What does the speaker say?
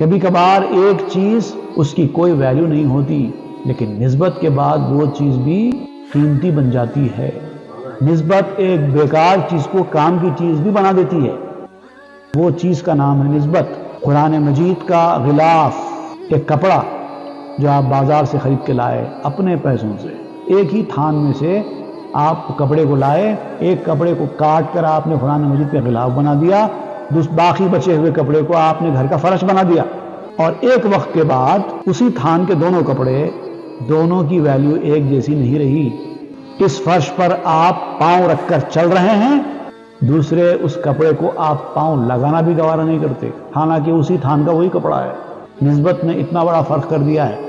کبھی کبھار ایک چیز اس کی کوئی ویلیو نہیں ہوتی، لیکن نسبت کے بعد وہ چیز بھی قیمتی بن جاتی ہے۔ نسبت ایک بیکار چیز کو کام کی چیز بھی بنا دیتی ہے، وہ چیز کا نام ہے نسبت۔ قرآن مجید کا غلاف، ایک کپڑا جو آپ بازار سے خرید کے لائے اپنے پیسوں سے، ایک ہی تھان میں سے آپ کپڑے کو لائے، ایک کپڑے کو کاٹ کر آپ نے قرآن مجید کا غلاف بنا دیا، باقی بچے ہوئے کپڑے کو آپ نے گھر کا فرش بنا دیا، اور ایک وقت کے بعد اسی تھان کے دونوں کپڑے، دونوں کی ویلیو ایک جیسی نہیں رہی۔ اس فرش پر آپ پاؤں رکھ کر چل رہے ہیں، دوسرے اس کپڑے کو آپ پاؤں لگانا بھی گوارا نہیں کرتے، حالانکہ اسی تھان کا وہی کپڑا ہے۔ نسبت نے اتنا بڑا فرق کر دیا ہے۔